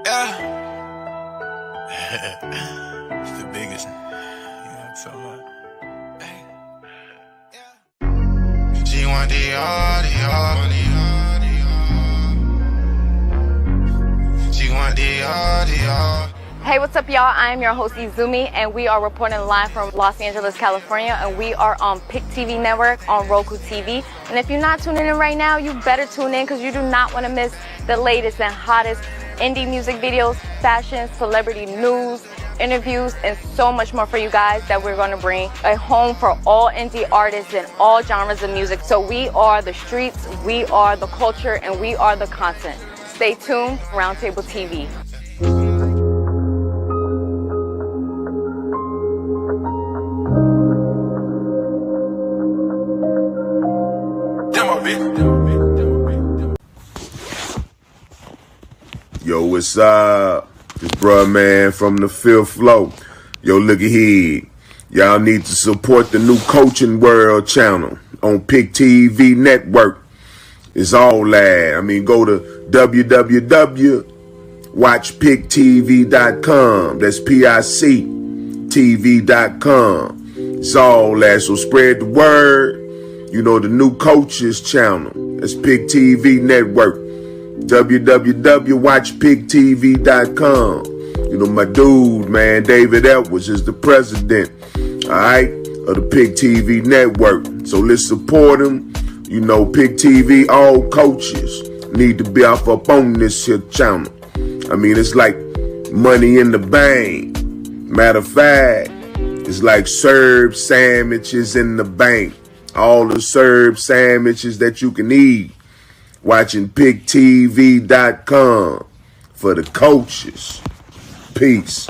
Yeah. It's the biggest. You know what I'm talking about? Hey. Yeah. She want the She want the Hey, what's up, y'all? I am your host, Izumi, and we are reporting live from Los Angeles, California, and we are on PIC TV Network on Roku TV. And if you're not tuning in right now, you better tune in because you do not want to miss the latest and hottest indie music videos, fashion, celebrity news, interviews, and so much more for you guys that we're going to bring a home for all indie artists and all genres of music. So we are the streets, we are the culture, and we are the content. Stay tuned, Roundtable TV. Yo, what's up? This bruh man from the fifth floor. Yo, look at here. Y'all need to support the new Coaching World channel on PIC TV Network. It's all that. I mean, go to www.watchpictv.com. That's PIC TV.com. It's all that. So spread the word. You know, the new coaches channel. That's PIC TV Network. www.watchpictv.com. You know, my dude, man, David Edwards is the president, all right, of the PIC TV Network. So let's support him. You know, PIC TV, all coaches need to be off up on this here channel. I mean, it's like money in the bank. Matter of fact, it's like Serb sandwiches in the bank. All the Serb sandwiches that you can eat. Watching PicTV.com for the coaches. Peace.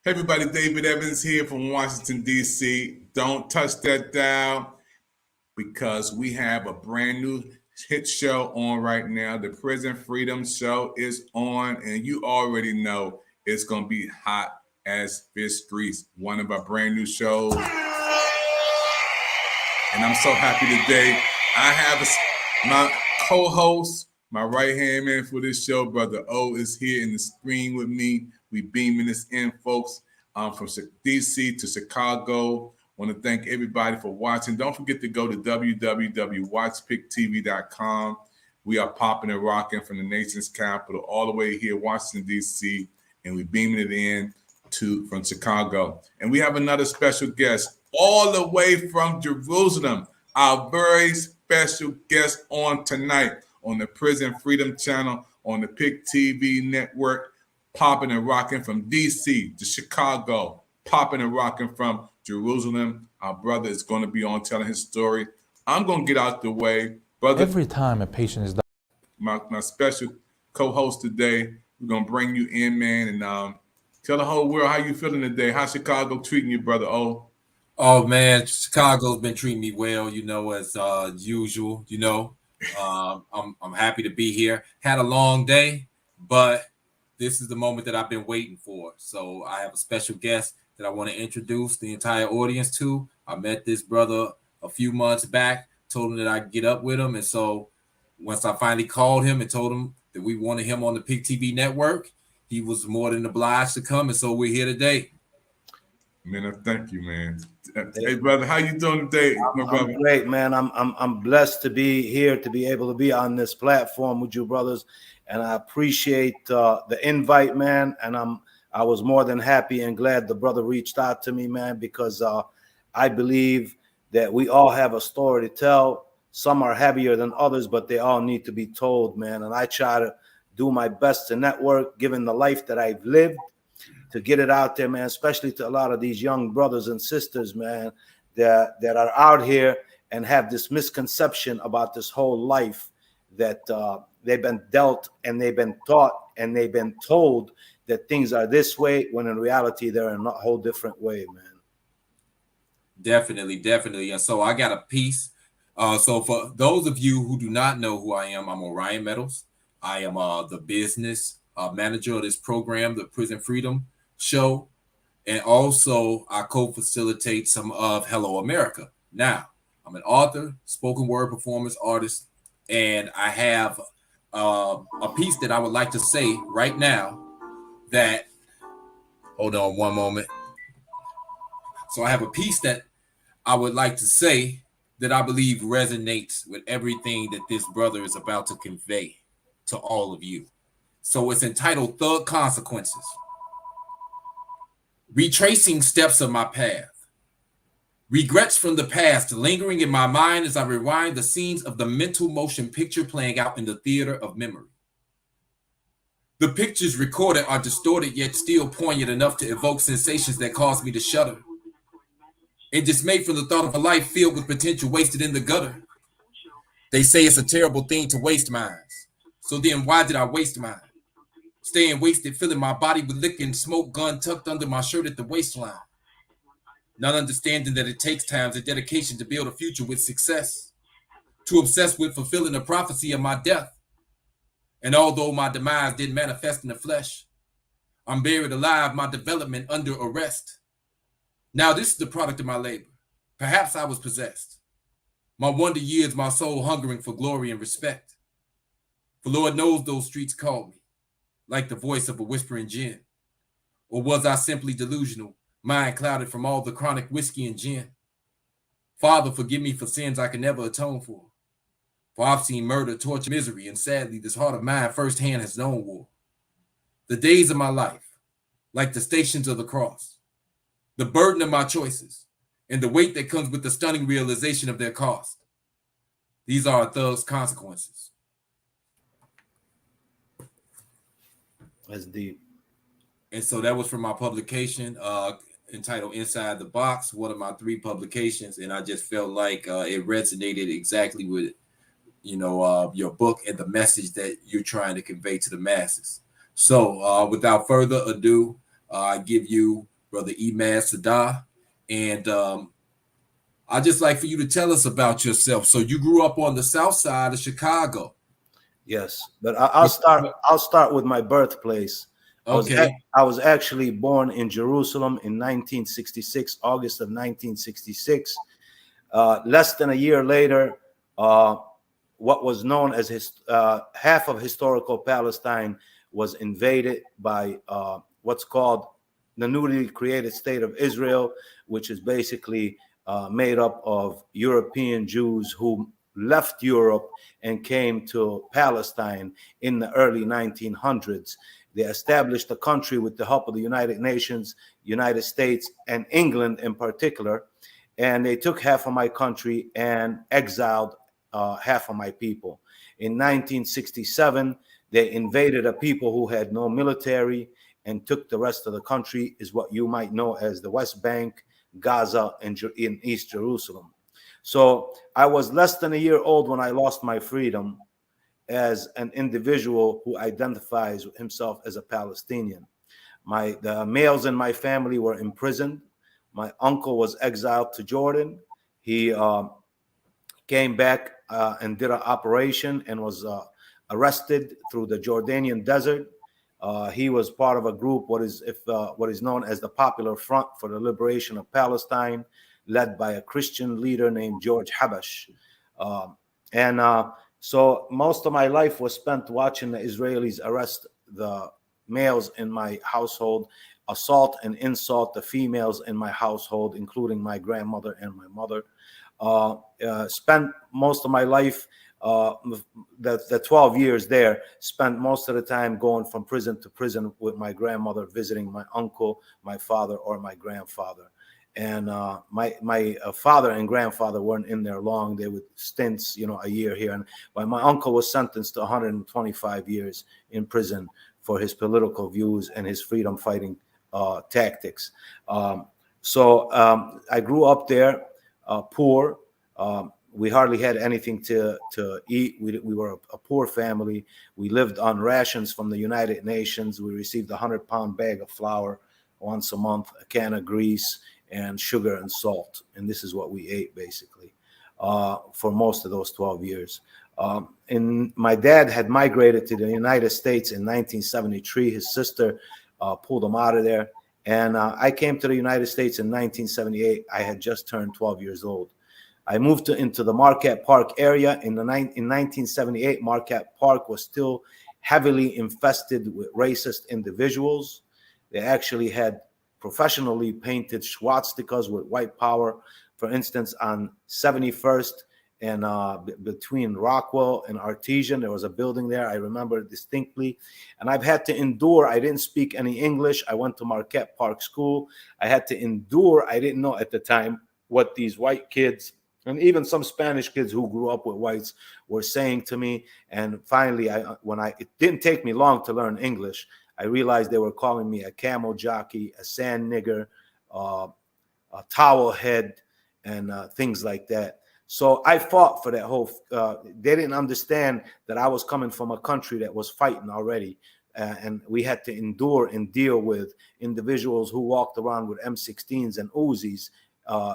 Hey everybody, David Evans here from Washington, D.C. Don't touch that dial because we have a brand new hit show on right now. The Prison Freedom Show is on, and you already know it's going to be hot as fish grease. One of our brand new shows. And I'm so happy today. I have my co-host, my right-hand man for this show, Brother O, is here in the screen with me. We beaming this in, folks, from D.C. to Chicago. Want to thank everybody for watching. Don't forget to go to www.watchpictv.com. We are popping and rocking from the nation's capital all the way here, Washington, D.C., and we beaming it in from Chicago. And we have another special guest all the way from Jerusalem, our very special guest on tonight on the Prison Freedom Channel on the PIC TV Network. Popping and rocking from D.C. to Chicago, popping and rocking from Jerusalem. Our brother is going to be on telling his story. I'm going to get out the way. Brother, every time a patient is my special co-host today, we're going to bring you in, man, and tell the whole world how you feeling today. How's Chicago treating you, Brother O? Oh, man, Chicago's been treating me well, you know, as usual, you know. I'm happy to be here. Had a long day, but this is the moment that I've been waiting for. So I have a special guest that I want to introduce the entire audience to. I met this brother a few months back, told him that I could get up with him. And so once I finally called him and told him that we wanted him on the PIC TV Network, he was more than obliged to come. And so we're here today. Man, thank you, man. Hey, brother, how you doing today, my brother? I'm great, man. I'm blessed to be here, to be able to be on this platform with you brothers, and I appreciate the invite, man. And I was more than happy and glad the brother reached out to me, man, because I believe that we all have a story to tell. Some are heavier than others, but they all need to be told, man. And I try to do my best to network, given the life that I've lived, to get it out there, man, especially to a lot of these young brothers and sisters, man, that are out here and have this misconception about this whole life that they've been dealt and they've been taught and they've been told that things are this way, when in reality they're in a whole different way, man. Definitely. And so I got a piece. So for those of you who do not know who I am, I'm Orion Meadows. I am the business manager of this program, the Prison Freedom Show, and also I co-facilitate some of Hello America. Now, I'm an author, spoken word performance artist, and I have a piece that I would like to say right now that, hold on one moment. So I have a piece that I would like to say that I believe resonates with everything that this brother is about to convey to all of you. So it's entitled Thug Consequences. Retracing steps of my path. Regrets from the past lingering in my mind as I rewind the scenes of the mental motion picture playing out in the theater of memory. The pictures recorded are distorted yet still poignant enough to evoke sensations that cause me to shudder. And dismayed from the thought of a life filled with potential wasted in the gutter. They say it's a terrible thing to waste minds. So then why did I waste mine? Staying wasted, filling my body with liquor and smoke, gun tucked under my shirt at the waistline. Not understanding that it takes time and dedication to build a future with success. Too obsessed with fulfilling the prophecy of my death. And although my demise didn't manifest in the flesh, I'm buried alive, my development under arrest. Now this is the product of my labor. Perhaps I was possessed. My wonder years, my soul hungering for glory and respect. For Lord knows those streets called me, like the voice of a whispering gin. Or was I simply delusional, mind clouded from all the chronic whiskey and gin? Father, forgive me for sins I can never atone for. For I've seen murder, torture, misery, and sadly this heart of mine firsthand has known war. The days of my life, like the stations of the cross, the burden of my choices, and the weight that comes with the stunning realization of their cost. These are a thug's consequences. That's deep. And so that was from my publication entitled Inside the Box, one of my 3 publications. And I just felt like it resonated exactly with, your book and the message that you're trying to convey to the masses. So without further ado, I give you Brother Imad Sadah. And I'd just like for you to tell us about yourself. So you grew up on the south side of Chicago. Yes, but I'll start with my birthplace. Okay. I was actually born in Jerusalem in 1966, August of 1966. Less than a year later, what was known as half of historical Palestine was invaded by what's called the newly created state of Israel, which is basically made up of European Jews who left Europe and came to Palestine in the early 1900s. They established a country with the help of the United Nations, United States, and England in particular. And they took half of my country and exiled half of my people. In 1967, they invaded a people who had no military and took the rest of the country, is what you might know as the West Bank, Gaza, and in East Jerusalem. So I was less than a year old when I lost my freedom as an individual who identifies himself as a Palestinian. The males in my family were imprisoned. My uncle was exiled to Jordan. He came back and did an operation and was arrested through the Jordanian desert. He was part of a group, what is known as the Popular Front for the Liberation of Palestine, led by a Christian leader named George Habash. So most of my life was spent watching the Israelis arrest the males in my household assault and insult the females in my household, including my grandmother and my mother. Spent most of my life, the 12 years there, spent most of the time going from prison to prison with my grandmother, visiting my uncle, my father, or my grandfather. And my father and grandfather weren't in there long. They would stints, a year here. And my uncle was sentenced to 125 years in prison for his political views and his freedom fighting tactics. So I grew up there, poor. We hardly had anything to eat. We were a poor family. We lived on rations from the United Nations. We received a 100-pound bag of flour once a month, a can of grease, and sugar and salt. And this is what we ate, basically, for most of those 12 years. And my dad had migrated to the United States in 1973. His sister pulled him out of there. And I came to the United States in 1978. I had just turned 12 years old. I moved into the Marquette Park area. In 1978, Marquette Park was still heavily infested with racist individuals. They actually had professionally painted swastikas with white power. For instance, on 71st and between Rockwell and Artesian, there was a building there. I remember it distinctly. And I've had to endure. I didn't speak any English. I went to Marquette Park School. I had to endure. I didn't know at the time what these white kids and even some Spanish kids who grew up with whites were saying to me. And finally, it didn't take me long to learn English. I realized they were calling me a camel jockey, a sand nigger, a towel head, and things like that. So I fought for that whole. They didn't understand that I was coming from a country that was fighting already, and we had to endure and deal with individuals who walked around with M16s and Uzis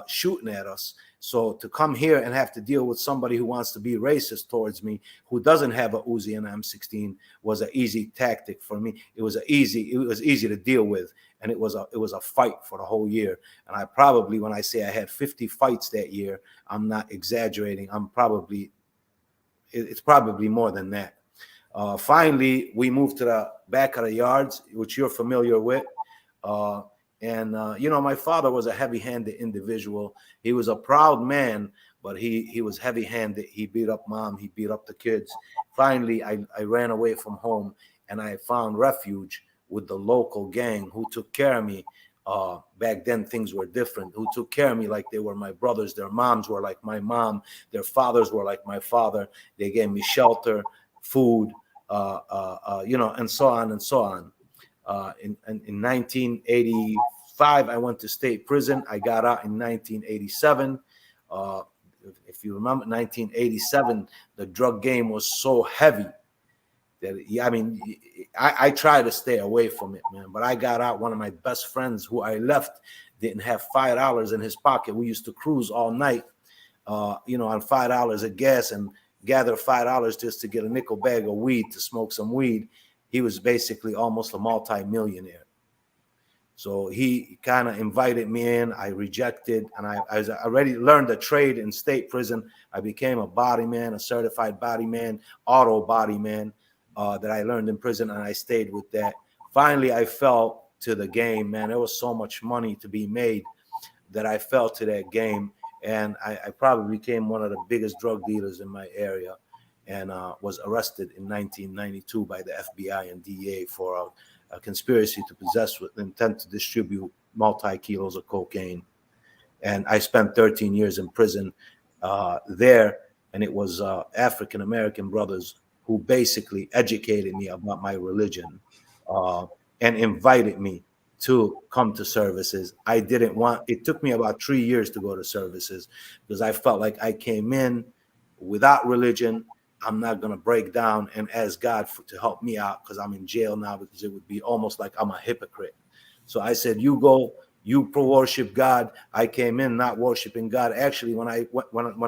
shooting at us. So to come here and have to deal with somebody who wants to be racist towards me, who doesn't have a Uzi and an M16, was an easy tactic for me. It was easy to deal with, and it was a fight for the whole year. And I probably, when I say I had 50 fights that year, I'm not exaggerating. It's probably more than that. Finally, we moved to the back of the yards, which you're familiar with. My father was a heavy-handed individual. He was a proud man, but he was heavy-handed. He beat up mom. He beat up the kids. Finally, I ran away from home, and I found refuge with the local gang who took care of me. Back then, things were different. Who took care of me like they were my brothers. Their moms were like my mom. Their fathers were like my father. They gave me shelter, food, and so on and so on. In 1985, I went to state prison. I got out in 1987. If you remember, 1987, the drug game was so heavy that, I tried to stay away from it, man. But I got out. One of my best friends who I left didn't have $5 in his pocket. We used to cruise all night, on $5 of gas and gather $5 just to get a nickel bag of weed to smoke some weed. He was basically almost a multi-millionaire. So he kind of invited me in. I rejected, and I already learned a trade in state prison. I became a body man, a certified body man, auto body man that I learned in prison, and I stayed with that. Finally, I fell to the game, man. There was so much money to be made that I fell to that game, and I probably became one of the biggest drug dealers in my area. And was arrested in 1992 by the FBI and DEA for a conspiracy to possess with intent to distribute multi-kilos of cocaine. And I spent 13 years in prison there, and it was African-American brothers who basically educated me about my religion and invited me to come to services. It took me about 3 years to go to services because I felt like I came in without religion. I'm not going to break down and ask God to help me out because I'm in jail now, because it would be almost like I'm a hypocrite. So I said, you go, you worship God. I came in not worshiping God. Actually, when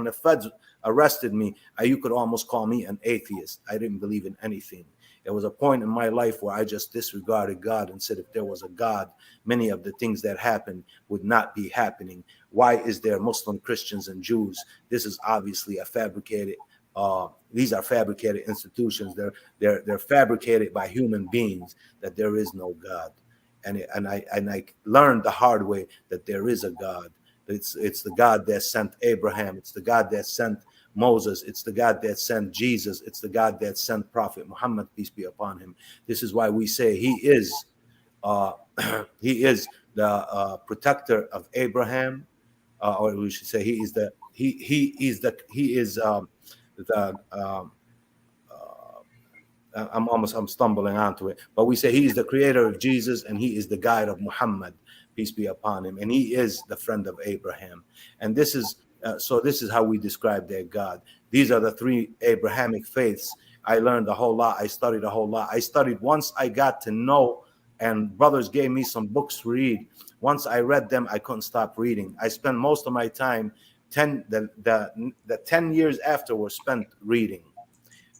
the feds arrested me, you could almost call me an atheist. I didn't believe in anything. There was a point in my life where I just disregarded God and said, if there was a God, many of the things that happened would not be happening. Why is there Muslim, Christians, and Jews? This is obviously a fabricated. These are fabricated institutions. They're fabricated by human beings. That there is no God. and I learned the hard way that there is a God. It's the God that sent Abraham. It's the God that sent Moses. It's the God that sent Jesus. It's the God that sent Prophet Muhammad, peace be upon him. This is why we say he is he is the protector of Abraham, or we should say he is the I'm stumbling onto it, but we say he is the creator of Jesus and he is the guide of Muhammad, peace be upon him, and he is the friend of Abraham. And this is this is how we describe their God. These are the three Abrahamic faiths. I learned a whole lot. I studied a whole lot. I studied once I got to know, and brothers gave me some books to read. Once I read them, I couldn't stop reading. I spent most of my time, the 10 years after were spent reading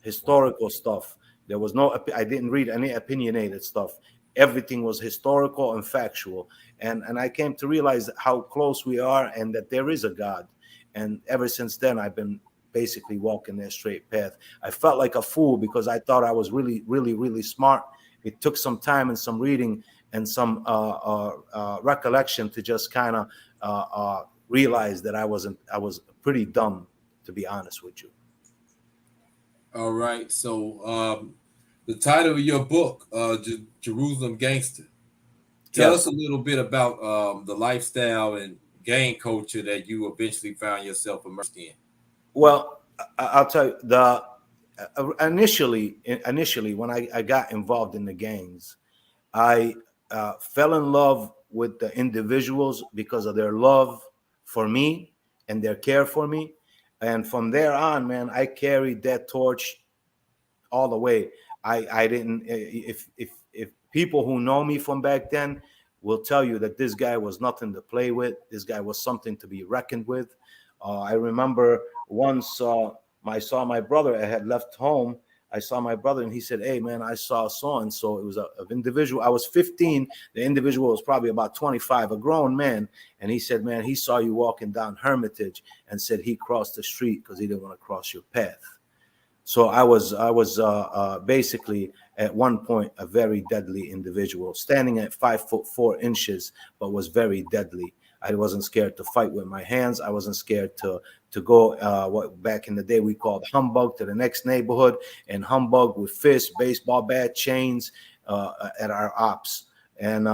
historical stuff. There was I didn't read any opinionated stuff. Everything was historical and factual. And I came to realize how close we are and that there is a God. And ever since then, I've been basically walking that straight path. I felt like a fool because I thought I was really, really, really smart. It took some time and some reading and some recollection to just kind of realize that I was pretty dumb, to be honest with you. All right. So the title of your book, Jerusalem Gangster. Tell us a little bit about the lifestyle and gang culture that you eventually found yourself immersed in. Well, I'll tell you, initially when I got involved in the gangs, I fell in love with the individuals because of their love for me and their care for me. And from there on, man, I carried that torch all the way. I didn't, if people who know me from back then will tell you that this guy was nothing to play with. This guy was something to be reckoned with. I remember once I saw my brother. I had left home. I saw my brother and he said, "Hey, man, I saw so-and-so." It was an individual. I was 15. The individual was probably about 25, a grown man. And he said, "Man, he saw you walking down Hermitage," and said he crossed the street because he didn't want to cross your path. So I was basically at one point a very deadly individual, standing at 5'4", but was very deadly. I wasn't scared to fight with my hands. I wasn't scared to go what back in the day we called humbug, to the next neighborhood and humbug with fists, baseball bat, chains at our ops. And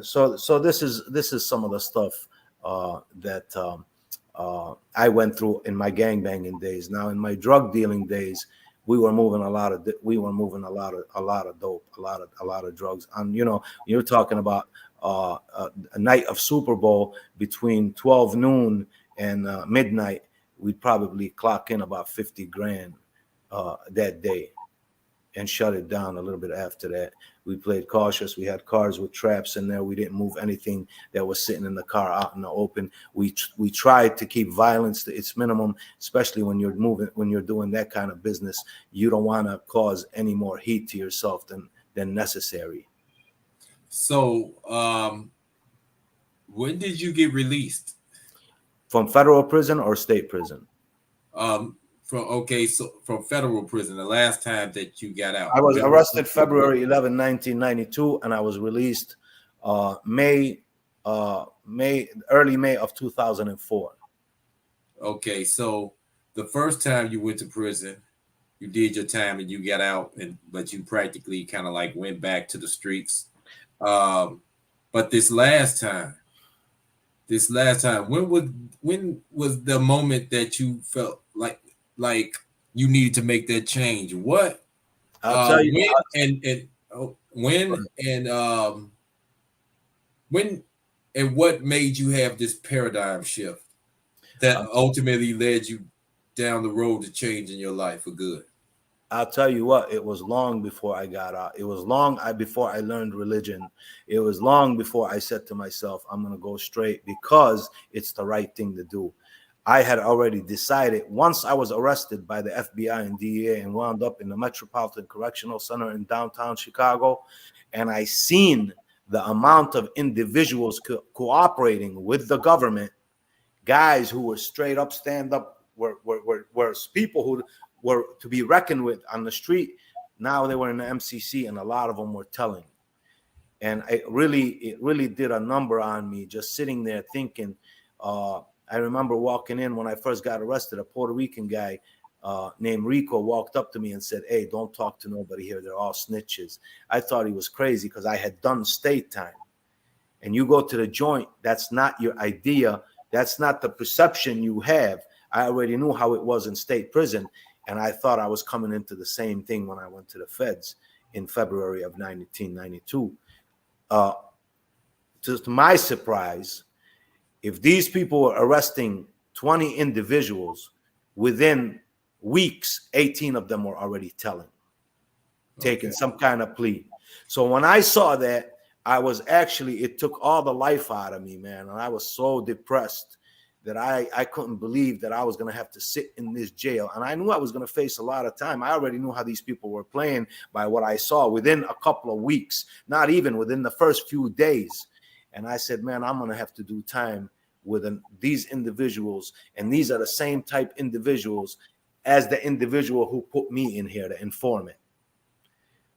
so this is some of the stuff that I went through in my gangbanging days. Now in my drug dealing days, we were moving a lot of dope, a lot of drugs. And you're talking about a night of Super Bowl between 12 noon and midnight. We'd probably clock in about 50 grand that day and shut it down a little bit after that. We played cautious. We had cars with traps in there. We didn't move anything that was sitting in the car out in the open. We tried to keep violence to its minimum, especially when you're doing that kind of business. You don't want to cause any more heat to yourself than necessary. So, when did you get released? From federal prison or state prison? From federal prison, the last time that you got out. I was arrested February 11, 1992, and I was released early May of 2004. Okay, so the first time you went to prison, you did your time and you got out, but you practically kind of like went back to the streets. But this last time, when was the moment that you felt like you needed to make that change? What? I'll tell you when and what made you have this paradigm shift that ultimately led you down the road to changing your life for good? I'll tell you what, it was long before I got out. It was long before I learned religion. It was long before I said to myself, I'm going to go straight because it's the right thing to do. I had already decided once I was arrested by the FBI and DEA and wound up in the Metropolitan Correctional Center in downtown Chicago, and I seen the amount of individuals cooperating with the government, guys who were straight up stand up, were people who were to be reckoned with on the street. Now they were in the MCC, and a lot of them were telling. And it really did a number on me, just sitting there thinking. I remember walking in when I first got arrested. A Puerto Rican guy named Rico walked up to me and said, "Hey, don't talk to nobody here. They're all snitches." I thought he was crazy because I had done state time. And you go to the joint, that's not your idea. That's not the perception you have. I already knew how it was in state prison. And I thought I was coming into the same thing when I went to the feds in February of 1992. To my surprise, if these people were arresting 20 individuals, within weeks, 18 of them were already telling, taking some kind of plea. So when I saw that, it took all the life out of me, man. And I was so depressed that I couldn't believe that I was going to have to sit in this jail. And I knew I was going to face a lot of time. I already knew how these people were playing by what I saw within a couple of weeks, not even within the first few days. And I said, man, I'm going to have to do time with these individuals. And these are the same type individuals as the individual who put me in here, the informant.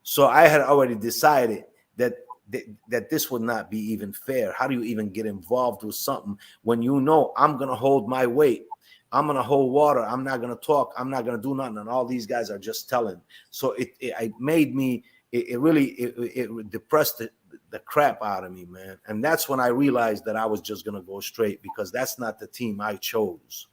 So I had already decided that this would not be even fair. How do you even get involved with something when you know I'm going to hold my weight? I'm going to hold water. I'm not going to talk. I'm not going to do nothing. And all these guys are just telling. So it really depressed the crap out of me, man. And that's when I realized that I was just going to go straight, because that's not the team I chose.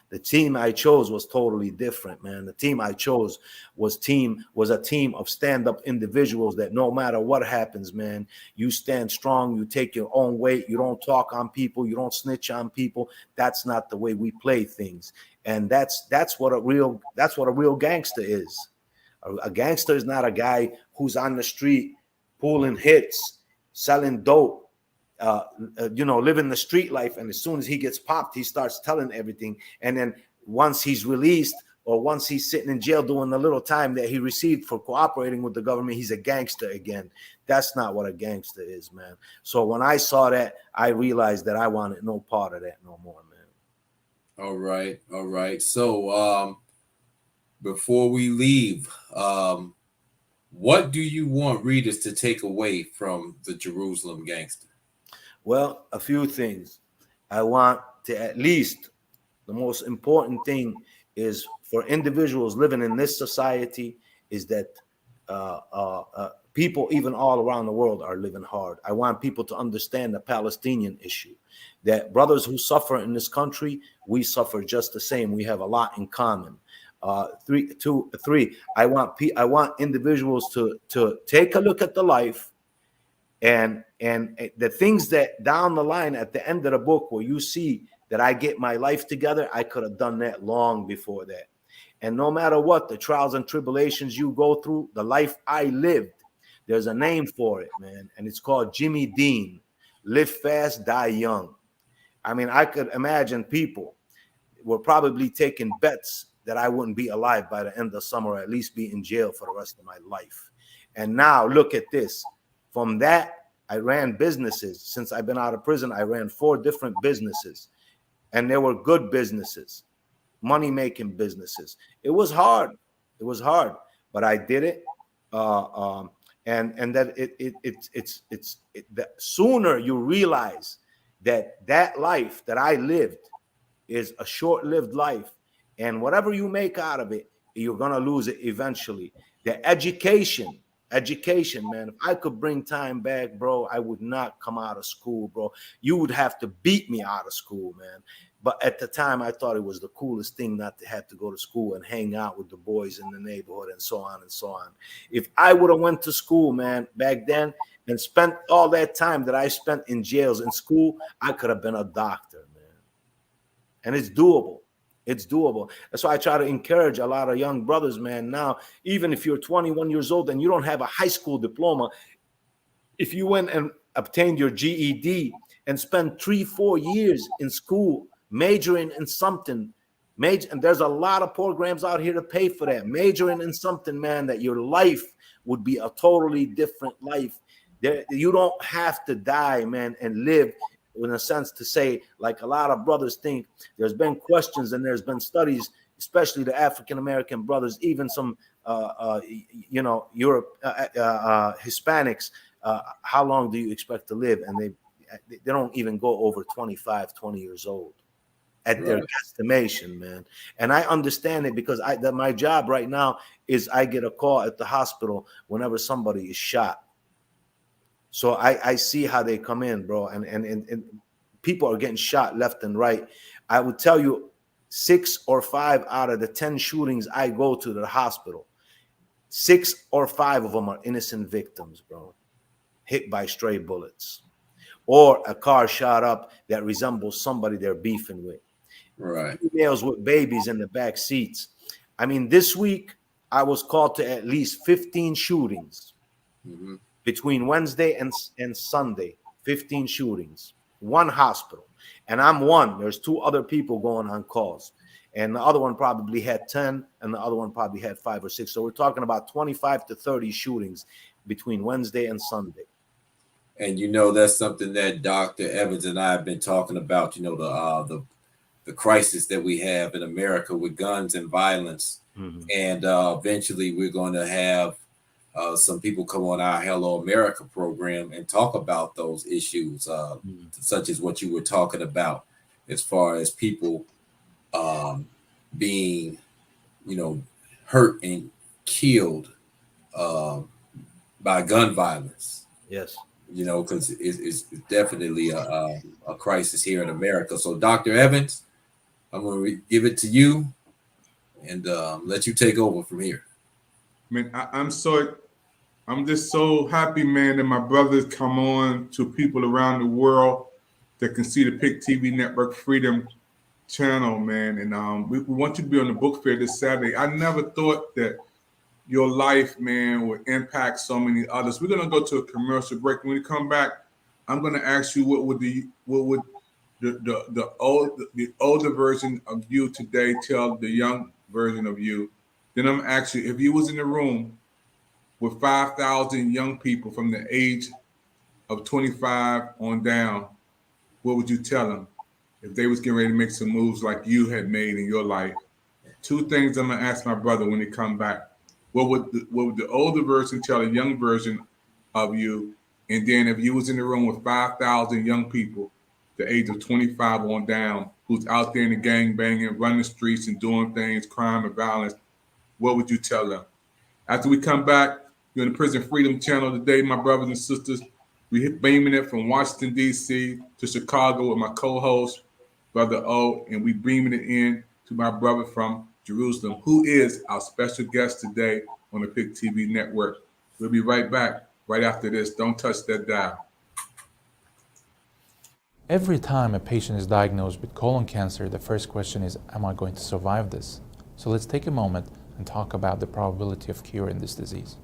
The team I chose was totally different, man. The team I chose was a team of stand-up individuals that no matter what happens, man, you stand strong, you take your own weight, you don't talk on people, you don't snitch on people. That's not the way we play things. And that's what a real gangster is. A gangster is not a guy who's on the street pulling hits, selling dope, living the street life, and as soon as he gets popped, he starts telling everything. And then once he's released, or once he's sitting in jail doing the little time that he received for cooperating with the government, he's a gangster again. That's not what a gangster is, man. So when I saw that, I realized that I wanted no part of that no more, man. All right. So before we leave, what do you want readers to take away from the Jerusalem Gangster? Well, a few things. I want to, at least the most important thing is for individuals living in this society, is that people even all around the world are living hard. I want people to understand the Palestinian issue, that brothers who suffer in this country, we suffer just the same. We have a lot in common. Three, I want individuals to take a look at the life and the things that down the line at the end of the book, where you see that I get my life together, I could have done that long before that. And no matter what the trials and tribulations you go through, the life I lived, there's a name for it, man, and it's called Jimmy Dean. Live fast, die young. I mean, I could imagine people were probably taking bets that I wouldn't be alive by the end of summer, or at least be in jail for the rest of my life. And now look at this. From that, I ran businesses. Since I've been out of prison, I ran 4 different businesses, and they were good businesses, money-making businesses. It was hard. But I did it. And that it's the sooner you realize that life that I lived is a short-lived life, and whatever you make out of it, you're gonna lose it eventually. The education, man. If I could bring time back, bro, I would not come out of school, bro. You would have to beat me out of school, man. But at the time, I thought it was the coolest thing not to have to go to school and hang out with the boys in the neighborhood and so on and so on. If I would have went to school, man, back then and spent all that time that I spent in jails in school, I could have been a doctor, man. And it's doable. It's doable. That's why I try to encourage a lot of young brothers, man. Now, even if you're 21 years old and you don't have a high school diploma, if you went and obtained your GED and spent 3-4 years in school majoring in something, and there's a lot of programs out here to pay for that, majoring in something, man, that your life would be a totally different life. You don't have to die, man, and live in a sense to say, like a lot of brothers think. There's been questions and there's been studies, especially the African-American brothers, even some, Hispanics, how long do you expect to live? And they don't even go over 25, 20 years old at their estimation, man. And I understand it because my job right now is I get a call at the hospital whenever somebody is shot. So I see how they come in, bro. And people are getting shot left and right. I would tell you 6 or 5 out of the 10 shootings I go to the hospital, 6 or 5 of them are innocent victims, bro, hit by stray bullets or a car shot up that resembles somebody they're beefing with. Right. Females with babies in the back seats. I mean, this week I was called to at least 15 shootings between Wednesday and Sunday. 15 shootings, one hospital, and I'm one. There's 2 other people going on calls, and the other one probably had 10, and the other one probably had 5 or 6. So we're talking about 25 to 30 shootings between Wednesday and Sunday. And you know, that's something that Dr. Evans and I have been talking about. You know, the crisis that we have in America with guns and violence, and eventually we're going to have some people come on our Hello America program and talk about those issues, such as what you were talking about, as far as people being, you know, hurt and killed by gun violence. Yes. You know, because it's definitely a crisis here in America. So, Dr. Evans, I'm going to give it to you and let you take over from here. Man, I'm just so happy, man, that my brothers come on to people around the world that can see the PIC TV Network Freedom Channel, man. And we want you to be on the book fair this Saturday. I never thought that your life, man, would impact so many others. We're gonna go to a commercial break. When we come back, I'm gonna ask you what would the older version of you today tell the young version of you. Then I'm actually, if you was in the room with 5,000 young people from the age of 25 on down, what would you tell them if they was getting ready to make some moves like you had made in your life? 2 things I'm gonna ask my brother when he come back. What would the older version tell a young version of you? And then if you was in the room with 5,000 young people, the age of 25 on down, who's out there in the gang banging, running the streets and doing things, crime and violence, what would you tell them? After we come back, you're on the Prison Freedom Channel today, my brothers and sisters. We're beaming it from Washington, D.C. to Chicago with my co-host, Brother O, and we beaming it in to my brother from Jerusalem, who is our special guest today on the PIC TV Network. We'll be right back right after this. Don't touch that dial. Every time a patient is diagnosed with colon cancer, the first question is, am I going to survive this? So let's take a moment and talk about the probability of cure in this disease.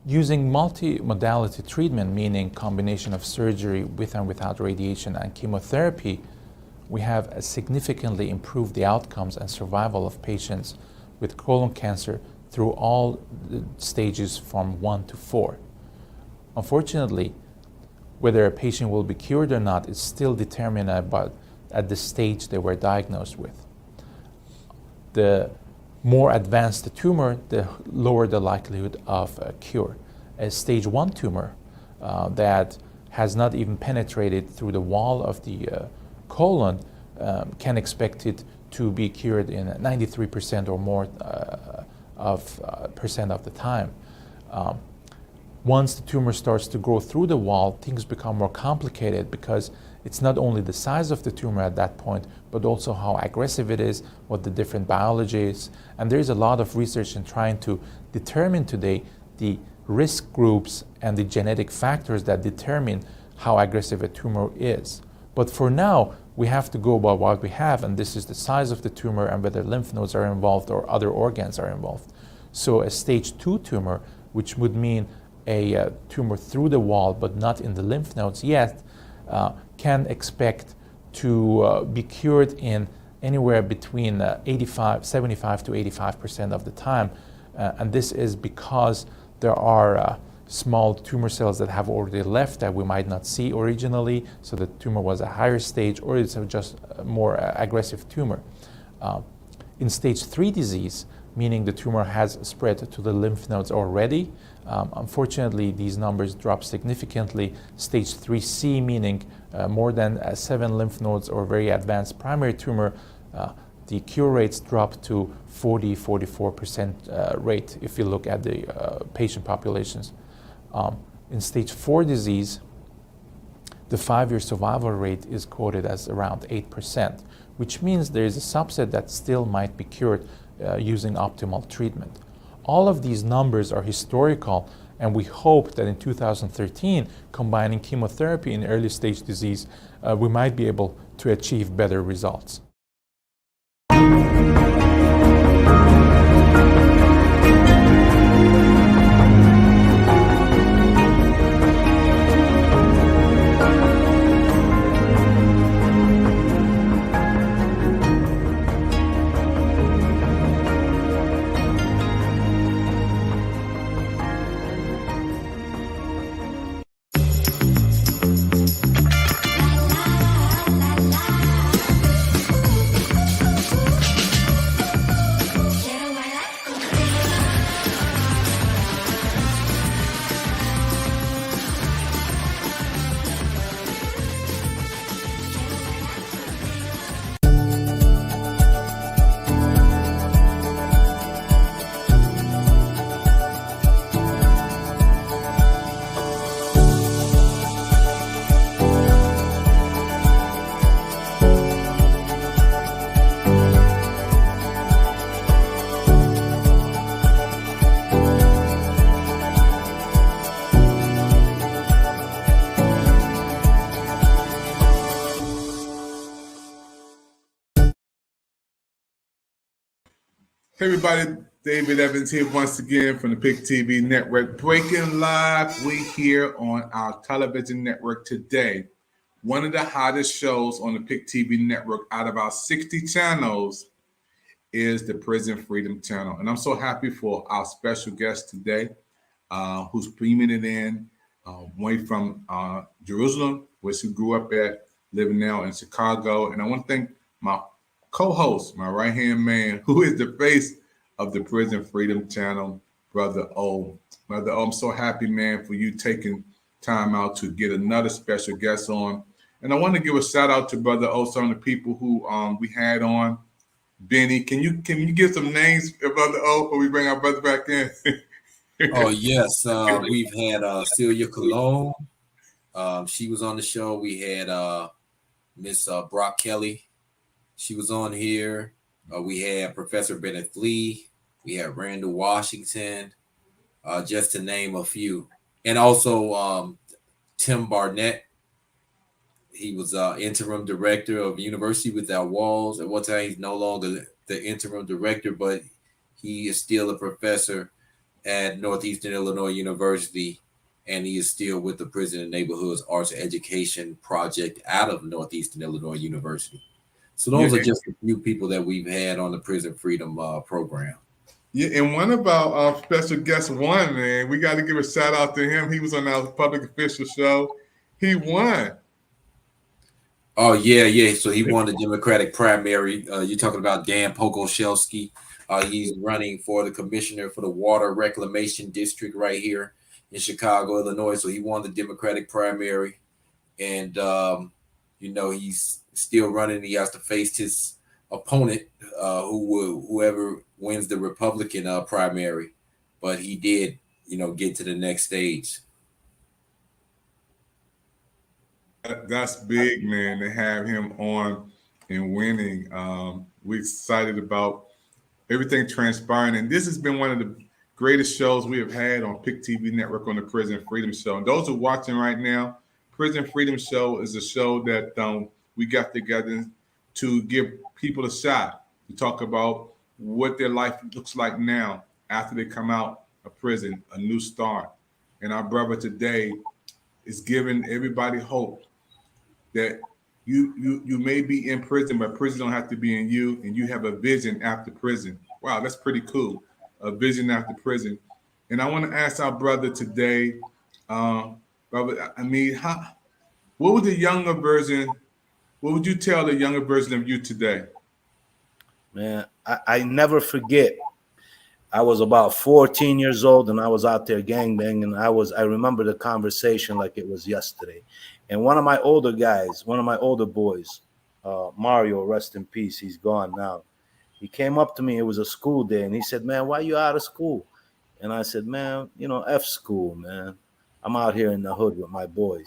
Using multi-modality treatment, meaning combination of surgery with and without radiation and chemotherapy, we have significantly improved the outcomes and survival of patients with colon cancer through all the stages from 1 to 4. Unfortunately, whether a patient will be cured or not is still determined at the stage they were diagnosed with. The more advanced the tumor, the lower the likelihood of a cure. A stage 1 tumor that has not even penetrated through the wall of the colon can expect it to be cured in 93% or more percent of the time. Once the tumor starts to grow through the wall, things become more complicated because it's not only the size of the tumor at that point, but also how aggressive it is, what the different biology is. And there's a lot of research in trying to determine today the risk groups and the genetic factors that determine how aggressive a tumor is. But for now, we have to go by what we have, and this is the size of the tumor and whether lymph nodes are involved or other organs are involved. So a stage 2 tumor, which would mean a tumor through the wall but not in the lymph nodes yet, can expect to be cured in anywhere between 75 to 85% of the time. And this is because there are small tumor cells that have already left that we might not see originally, so the tumor was a higher stage, or it's just a more aggressive tumor. In stage 3 disease, meaning the tumor has spread to the lymph nodes already. Unfortunately, these numbers drop significantly. Stage 3C, meaning more than 7 lymph nodes or very advanced primary tumor, the cure rates drop to 44% rate if you look at the patient populations. In stage 4 disease, the 5-year survival rate is quoted as around 8%, which means there is a subset that still might be cured using optimal treatment. All of these numbers are historical, and we hope that in 2013, combining chemotherapy in early stage disease, we might be able to achieve better results. Hey everybody, David Evans here once again from the PIC TV network. Breaking live, we here on our television network today. One of the hottest shows on the PIC TV network out of our 60 channels is the Prison Freedom Channel. And I'm so happy for our special guest today, who's beaming it in way from Jerusalem, where she grew up at, living now in Chicago. And I want to thank my co-host, my right-hand man, who is the face of the Prison Freedom Channel, Brother O. Brother O, I'm so happy, man, for you taking time out to get another special guest on. And I want to give a shout out to Brother O, some of the people who we had on. Benny, can you give some names, Brother O, before we bring our brother back in? Oh, yes. We've had Celia Cologne. She was on the show. We had Miss Brock Kelly. She was on here. We had Professor Bennett Lee. We had Randall Washington, just to name a few. And also Tim Barnett. He was interim director of University Without Walls. At one time, he's no longer the interim director, but he is still a professor at Northeastern Illinois University, and he is still with the Prison and Neighborhoods Arts Education Project out of Northeastern Illinois University. So those are just a few people that we've had on the Prison Freedom program. Yeah, and one of our special guests won, man. We got to give a shout out to him. He was on our public official show. He won. Oh, yeah. So he won the Democratic primary. You're talking about Dan Pogoshelski. He's running for the commissioner for the Water Reclamation District right here in Chicago, Illinois. So he won the Democratic primary. And, he's still running. He has to face his opponent, whoever wins the Republican primary. But he did, get to the next stage. That's big, man, to have him on and winning. We're excited about everything transpiring. And this has been one of the greatest shows we have had on PIC TV Network on the Prison Freedom Show. And those who are watching right now, Prison Freedom Show is a show that we got together to give people a shot, to talk about what their life looks like now after they come out of prison, a new start. And our brother today is giving everybody hope that you may be in prison, but prison don't have to be in you, and you have a vision after prison. Wow, that's pretty cool. A vision after prison. And I want to ask our brother today, brother, what would you tell the younger version of you today? Man, I never forget I was about 14 years old, and I was out there gangbanging. I remember the conversation like it was yesterday. And one of my older guys, one of my older boys, Mario, rest in peace, he's gone now. He came up to me, it was a school day, and he said, man, why you out of school? And I said, man, you know, F school, man. I'm out here in the hood with my boys.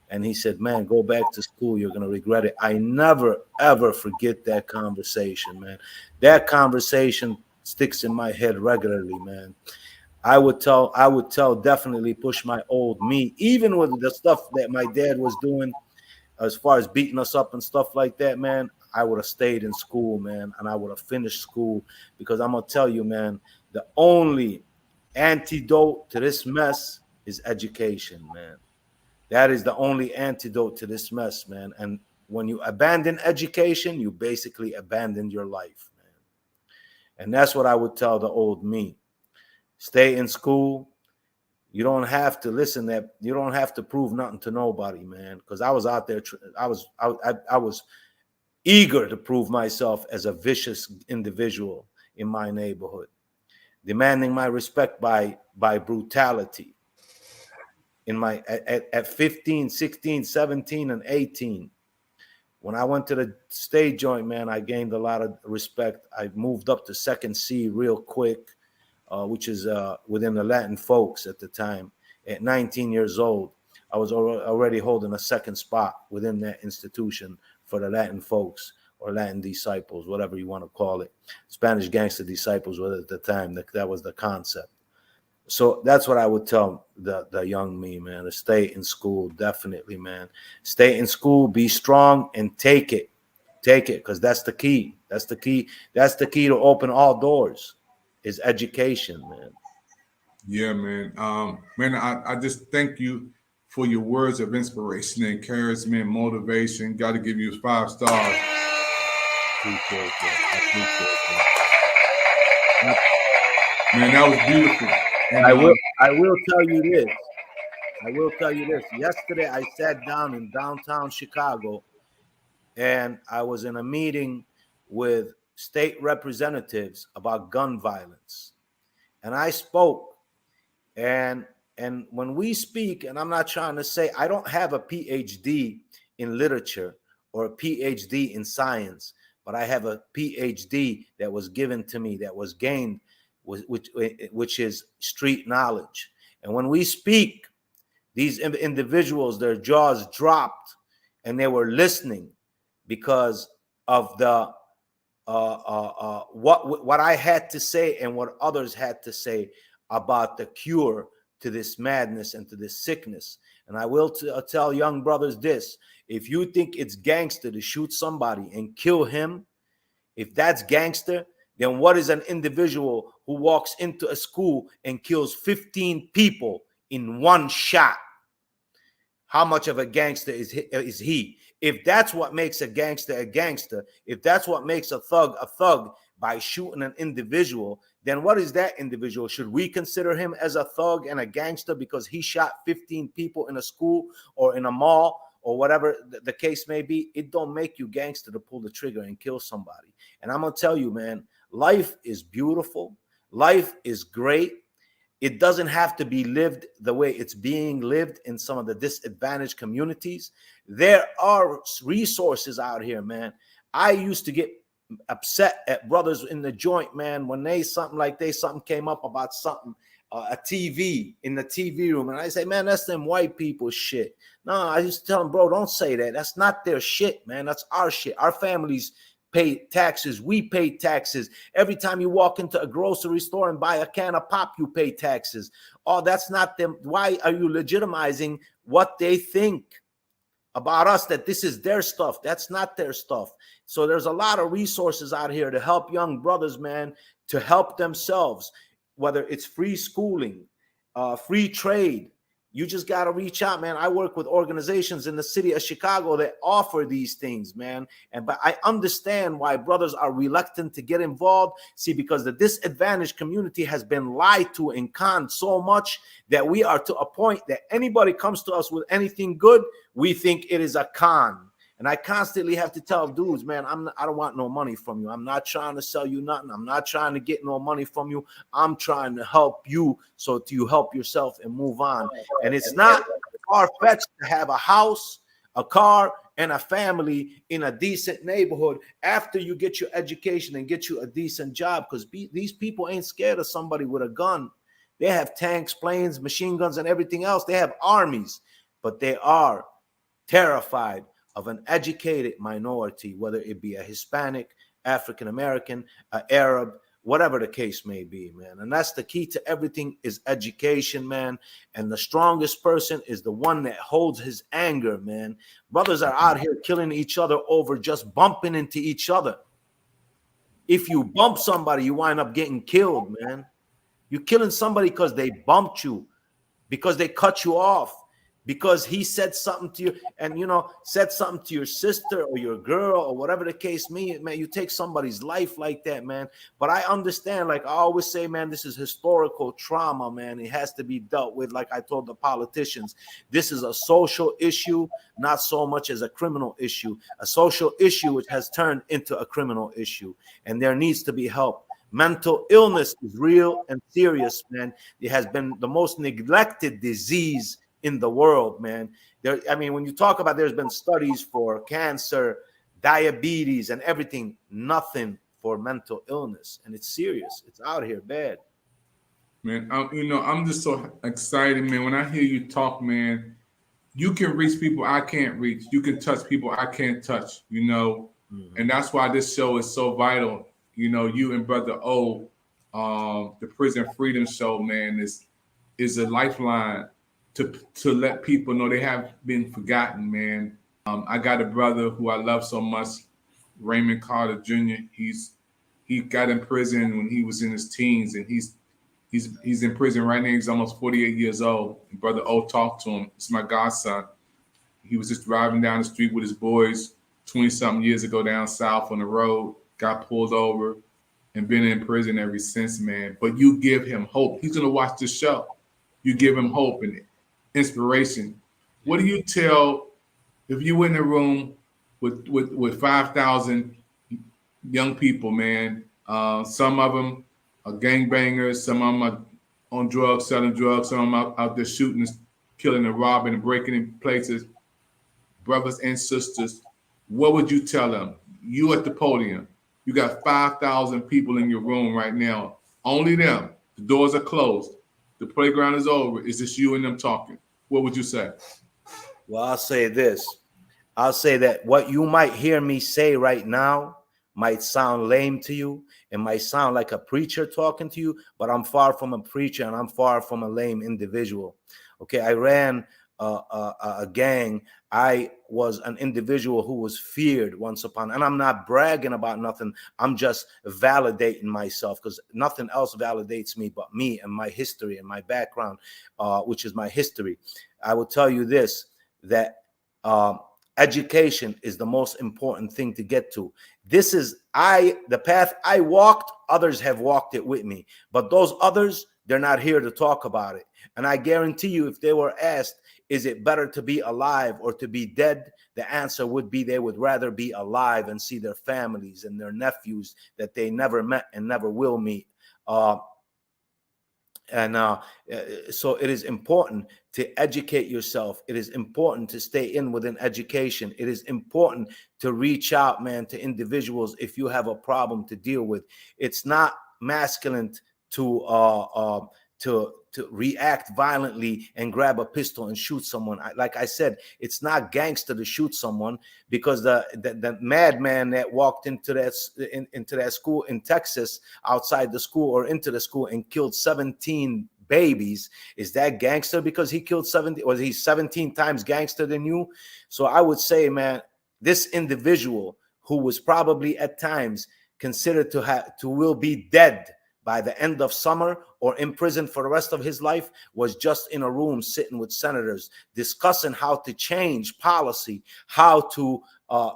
And he said, man, go back to school. You're going to regret it. I never, ever forget that conversation, man. That conversation sticks in my head regularly, man. I would tell definitely push my old me, even with the stuff that my dad was doing as far as beating us up and stuff like that, man. I would have stayed in school, man, and I would have finished school, because I'm going to tell you, man, the only antidote to this mess is education, man. That is the only antidote to this mess, man. And when you abandon education, you basically abandon your life, man. And that's what I would tell the old me. Stay in school. You don't have to listen that. You don't have to prove nothing to nobody, man. Because I was out there. I was eager to prove myself as a vicious individual in my neighborhood, demanding my respect by brutality. In my at 15, 16, 17, and 18. When I went to the state joint, man, I gained a lot of respect. I moved up to second C real quick, which is within the Latin folks at the time. At 19 years old, I was already holding a second spot within that institution for the Latin folks or Latin disciples, whatever you want to call it. Spanish gangster disciples was at the time. That was the concept. So that's what I would tell the young me, man, to stay in school. Definitely, man. Stay in school, be strong, and take it. Take it, because that's the key. That's the key. That's the key to open all doors, is education, man. Yeah, man. Man, I just thank you for your words of inspiration, encouragement, motivation. Got to give you 5 stars. Appreciate that. Man, that was beautiful. And, I will tell you this. Yesterday, I sat down in downtown Chicago, and I was in a meeting with state representatives about gun violence. And I spoke. And when we speak, and I'm not trying to say, I don't have a PhD in literature or a PhD in science, but I have a PhD that was given to me, that was gained, which is street knowledge. And when we speak, these individuals, their jaws dropped, and they were listening because of the what I had to say and what others had to say about the cure to this madness and to this sickness. And I will tell young brothers this: if you think it's gangster to shoot somebody and kill him, if that's gangster, then what is an individual who walks into a school and kills 15 people in one shot? How much of a gangster is he? If that's what makes a gangster, if that's what makes a thug by shooting an individual, then what is that individual? Should we consider him as a thug and a gangster because he shot 15 people in a school or in a mall or whatever the case may be? It don't make you gangster to pull the trigger and kill somebody. And I'm going to tell you, man, life is beautiful. Life is great. It doesn't have to be lived the way it's being lived in some of the disadvantaged communities. There are resources out here, man. I used to get upset at brothers in the joint, man, when something came up about something, a TV in the TV room. And I say, man, that's them white people shit. No, I used to tell them, bro, don't say that. That's not their shit, man. That's our shit. Our families pay taxes. We pay taxes. Every time you walk into a grocery store and buy a can of pop, you pay taxes. Oh, that's not them. Why are you legitimizing what they think about us, that this is their stuff? That's not their stuff. So there's a lot of resources out here to help young brothers, man, to help themselves, whether it's free schooling, free trade. You just got to reach out, man. I work with organizations in the city of Chicago that offer these things, man. But I understand why brothers are reluctant to get involved. See, because the disadvantaged community has been lied to and conned so much that we are to a point that anybody comes to us with anything good, we think it is a con. And I constantly have to tell dudes, man, I don't want no money from you. I'm not trying to sell you nothing. I'm not trying to get no money from you. I'm trying to help you so you help yourself and move on. And it's not far-fetched to have a house, a car, and a family in a decent neighborhood after you get your education and get you a decent job, because these people ain't scared of somebody with a gun. They have tanks, planes, machine guns, and everything else. They have armies, but they are terrified of an educated minority, whether it be a Hispanic, African American, Arab, whatever the case may be, man. And that's the key to everything, is education, man. And the strongest person is the one that holds his anger, man. Brothers are out here killing each other over just bumping into each other. If you bump somebody, you wind up getting killed, man. You're killing somebody because they bumped you, because they cut you off, because he said something to you, and said something to your sister or your girl or whatever the case may be, man. You take somebody's life like that, man. But I understand, like I always say, man, this is historical trauma, man. It has to be dealt with. Like I told the politicians, this is a social issue, not so much as a criminal issue. A social issue which has turned into a criminal issue, and there needs to be help. Mental illness is real and serious, man. It has been the most neglected disease in the world, man. When you talk about, there's been studies for cancer, diabetes, and everything, nothing for mental illness, and it's serious. It's out here bad. Man, I'm just so excited, man. When I hear you talk, man, you can reach people I can't reach. You can touch people I can't touch, and that's why this show is so vital. You and Brother O, the Prison Freedom Show, man, is a lifeline to let people know they have been forgotten, man. I got a brother who I love so much, Raymond Carter Jr. He got in prison when he was in his teens, and he's in prison right now. He's almost 48 years old. And Brother O talked to him. It's my godson. He was just driving down the street with his boys 20-something years ago down south on the road, got pulled over, and been in prison ever since, man. But you give him hope. He's going to watch the show. You give him hope and inspiration. What do you tell if you were in a room with 5,000 young people, man? Some of them are gangbangers, some of them are on drugs, selling drugs, some of them out there shooting, killing and robbing and breaking in places. Brothers and sisters, what would you tell them? You at the podium, you got 5,000 people in your room right now, only them. The doors are closed. The playground is over. It's just you and them talking. What would you say? Well, I'll say this. I'll say that what you might hear me say right now might sound lame to you. It might sound like a preacher talking to you, but I'm far from a preacher and I'm far from a lame individual. Okay, I ran a gang. I was an individual who was feared once upon, and I'm not bragging about nothing. I'm just validating myself, because nothing else validates me but me and my history and my background, which is my history. I will tell you this, that education is the most important thing to get to. This is the path I walked, others have walked it with me, but those others, they're not here to talk about it. And I guarantee you, if they were asked, is it better to be alive or to be dead? The answer would be they would rather be alive and see their families and their nephews that they never met and never will meet. So it is important to educate yourself. It is important to stay in within education. It is important to reach out, man, to individuals if you have a problem to deal with. It's not masculine to react violently and grab a pistol and shoot someone. Like I said, it's not gangster to shoot someone, because the madman that walked into that school in Texas, outside the school or into the school, and killed 17 babies, is that gangster because he killed 70? Was he 17 times gangster than you? So I would say, man, this individual who was probably at times considered to will be dead by the end of summer or in prison for the rest of his life, was just in a room sitting with senators discussing how to change policy, how to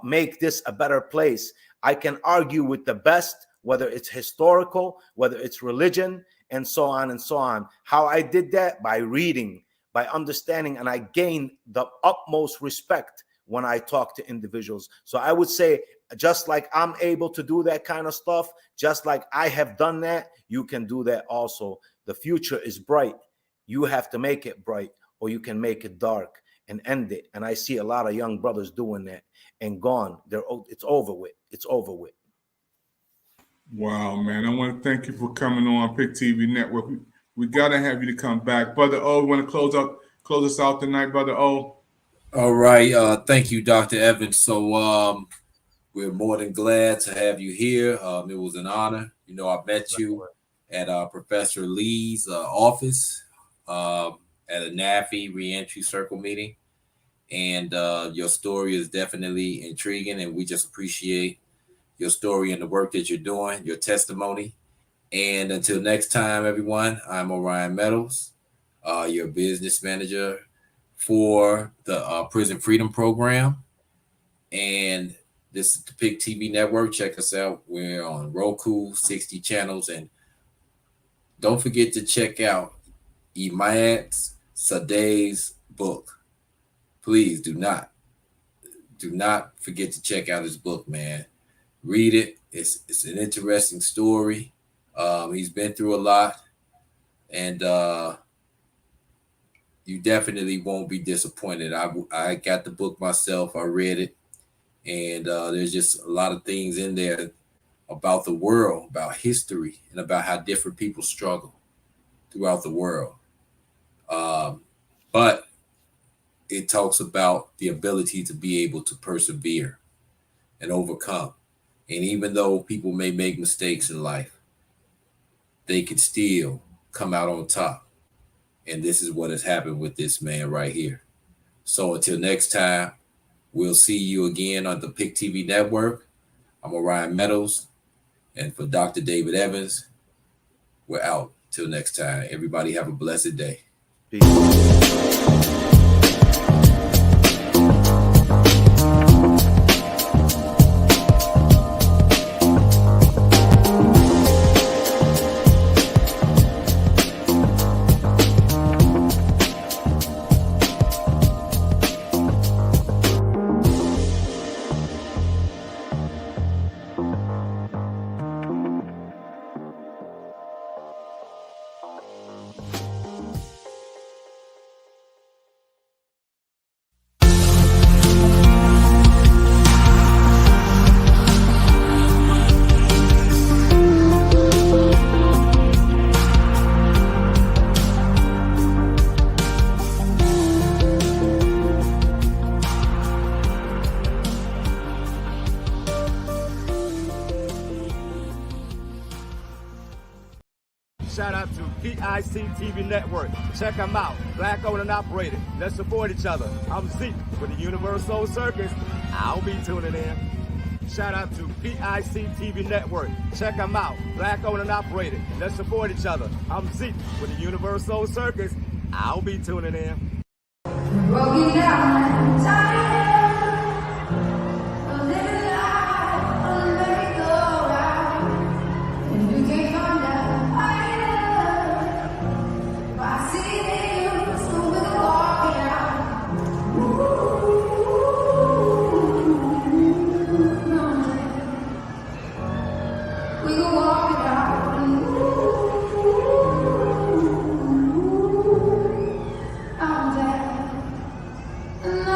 make this a better place. I can argue with the best, whether it's historical, whether it's religion, and so on and so on. How I did that? By reading, by understanding, and I gained the utmost respect when I talk to individuals. So I would say, just like I'm able to do that kind of stuff, just like I have done that, you can do that also. The future is bright. You have to make it bright, or you can make it dark and end it. And I see a lot of young brothers doing that and gone. It's over with. It's over with. Wow, man. I want to thank you for coming on Pick TV Network. We got to have you to come back. Brother O, want to close us out tonight, Brother O? All right. Thank you, Dr. Evans. So we're more than glad to have you here. It was an honor. You know, I met you at Professor Lee's office at a NAFI reentry circle meeting. And your story is definitely intriguing, and we just appreciate your story and the work that you're doing, your testimony. And until next time, everyone, I'm Orion Meadows, your business manager for the Prison Freedom Program. And this is the Pick TV Network. Check us out. We're on Roku, 60 channels. And don't forget to check out Imad Sadeh's book. Please do not forget to check out his book, man. Read it. It's an interesting story. He's been through a lot, and you definitely won't be disappointed. I got the book myself. I read it, and there's just a lot of things in there about the world, about history, and about how different people struggle throughout the world. But it talks about the ability to be able to persevere and overcome. And even though people may make mistakes in life, they can still come out on top. And this is what has happened with this man right here. So until next time, we'll see you again on the Pick TV Network. I'm Orion Meadows. And for Dr. David Evans, we're out. Till next time. Everybody have a blessed day. Peace. Shout out to PIC TV Network. Check them out. Black owned and operated. Let's support each other. I'm Zeke with the Universal Circus. I'll be tuning in. Shout out to PIC TV Network. Check them out. Black owned and operated. Let's support each other. I'm Zeke with the Universal Circus. I'll be tuning in. Broken down, tired of living life on the merry-go-round. And you can't come down higher. I see them, so we're walking out. We go walking out. I'm dead. And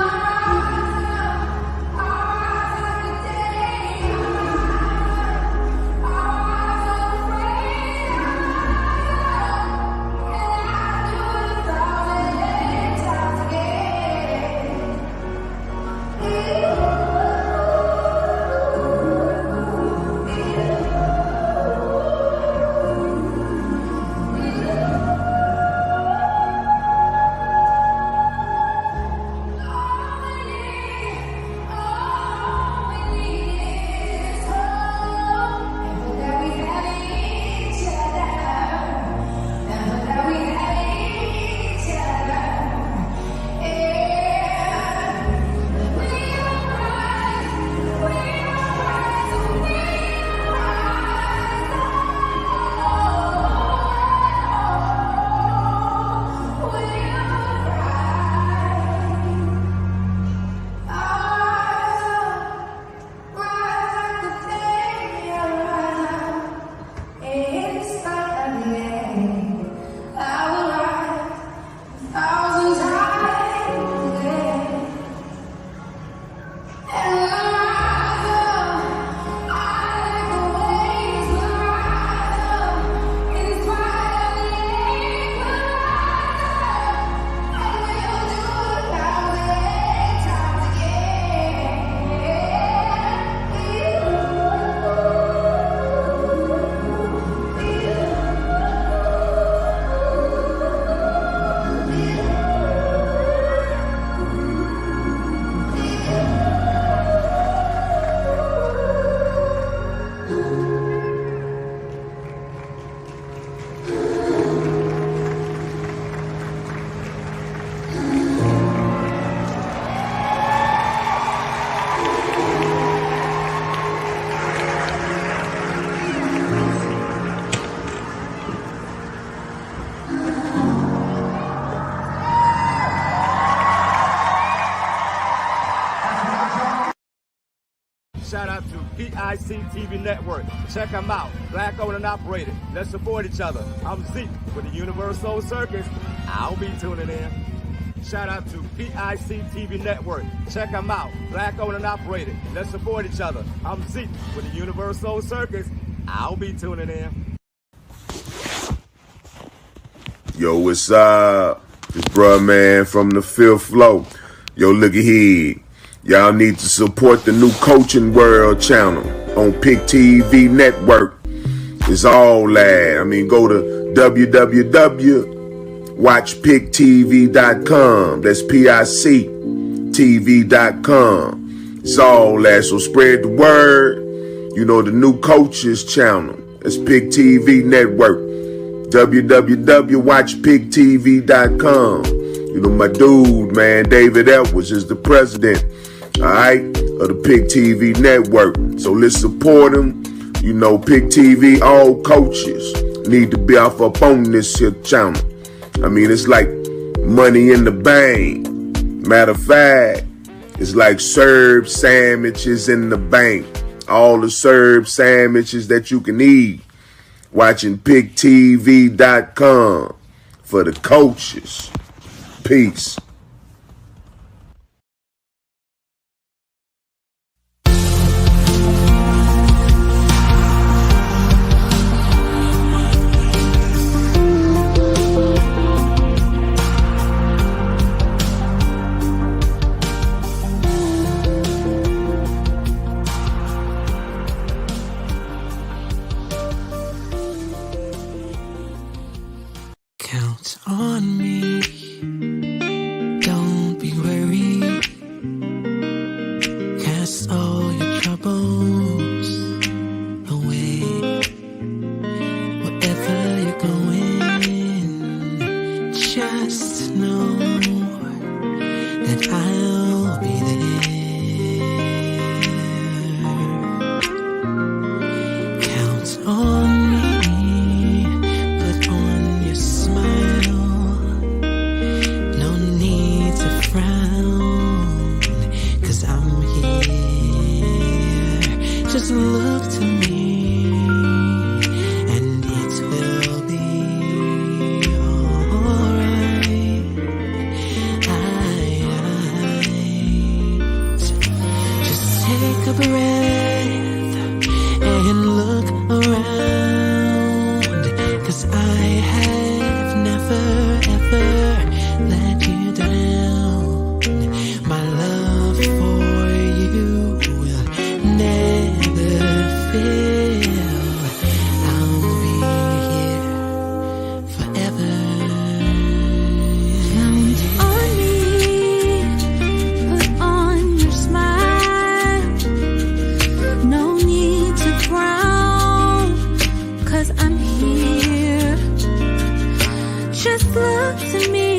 Shout out to PIC TV Network. Check them out. Black owned and operated. Let's support each other. I'm Zeke with the Universal Circus. I'll be tuning in. Shout out to PIC TV Network. Check them out. Black owned and operated. Let's support each other. I'm Zeke with the Universal Circus. I'll be tuning in. Yo, what's up? This bruh man from the fifth floor. Yo, look at here. Y'all need to support the new Coaching World channel on PIC TV Network. It's all that. I mean, go to www.watchpictv.com. That's PIC TV.com. It's all that. So spread the word. You know, the new Coaches channel. That's PIC TV Network. www.watchpictv.com. You know, my dude, man, David Edwards is the president, all right, of the PIC TV Network. So let's support him. You know, PIC TV, all coaches need to be off up on this here channel. I mean, it's like money in the bank. Matter of fact, it's like Serb sandwiches in the bank. All the Serb sandwiches that you can eat. Watching PICTV.com for the coaches. Peace. Count on me. Don't be worried. Cast all your troubles away. Wherever you're going, just know that I'll be there. Count on me. Put on your smile. No need to frown, 'cause I'm here. Just look to me, and it will be alright. Just take a breath and look around, 'cause I have never ever let you down. My love for you will never fail. I'll be here forever. Count on me, put on your smile. No need to frown, 'cause I'm here. Just look to me,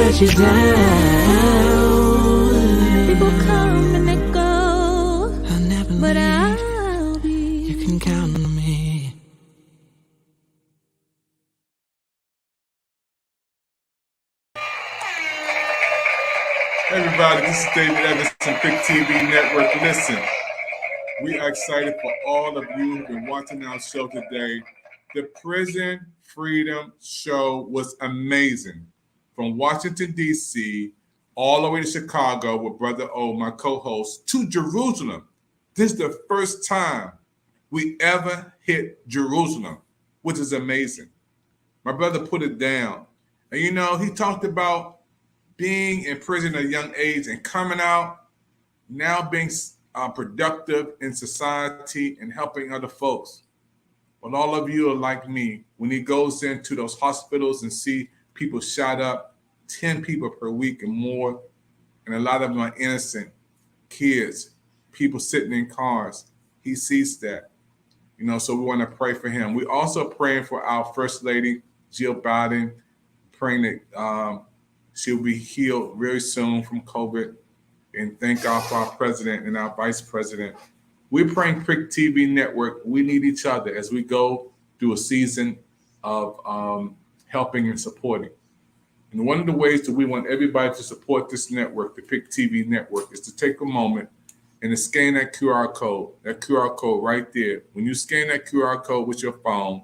let you down. People come and they go, I'll never but leave. I'll be. You can count on me. Everybody, this is David Evans from Pick TV Network. Listen, we are excited for all of you who've been watching our show today. The Prison Freedom Show was amazing. From Washington, D.C., all the way to Chicago with Brother O, my co-host, to Jerusalem. This is the first time we ever hit Jerusalem, which is amazing. My brother put it down. And you know, he talked about being in prison at a young age and coming out, now being productive in society and helping other folks. But all of you are like me. When he goes into those hospitals and see people shot up, 10 people per week and more, and a lot of them are innocent kids, people sitting in cars, he sees that. You know, so we want to pray for him. We're also praying for our First Lady, Jill Biden, praying that she'll be healed very soon from COVID. And thank God for our president and our vice president. We're praying Pick TV Network. We need each other as we go through a season of helping and supporting. And one of the ways that we want everybody to support this network, the Pick TV Network, is to take a moment and to scan that QR code right there. When you scan that QR code with your phone,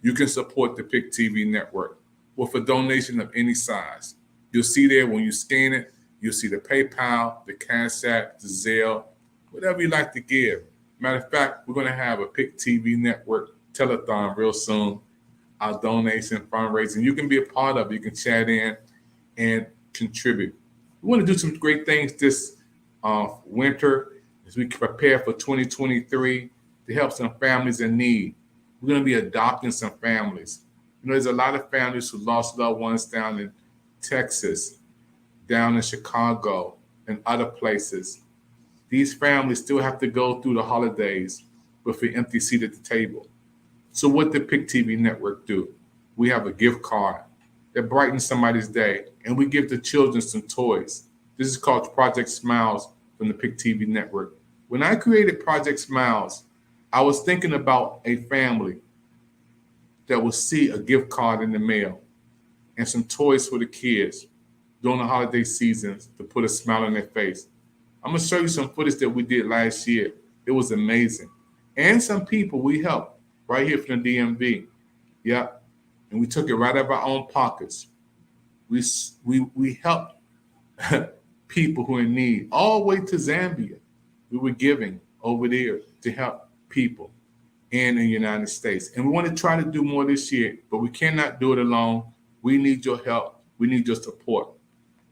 you can support the Pick TV Network with a donation of any size. You'll see there when you scan it, you'll see the PayPal, the Cash App, the Zelle, whatever you like to give. Matter of fact, we're going to have a Pick TV Network telethon real soon, our donation fundraising. You can be a part of it. You can chat in and contribute. We want to do some great things this winter as we prepare for 2023 to help some families in need. We're going to be adopting some families. You know, there's a lot of families who lost loved ones down in Texas, down in Chicago, and other places. These families still have to go through the holidays with an empty seat at the table. So what did Pick TV Network do? We have a gift card that brightens somebody's day, and we give the children some toys. This is called Project Smiles from the Pick TV Network. When I created Project Smiles, I was thinking about a family that will see a gift card in the mail and some toys for the kids during the holiday seasons to put a smile on their face. I'm going to show you some footage that we did last year. It was amazing. And some people we helped right here from the DMV. Yeah. And we took it right out of our own pockets. We helped people who are in need all the way to Zambia. We were giving over there to help people in the United States. And we want to try to do more this year, but we cannot do it alone. We need your help. We need your support.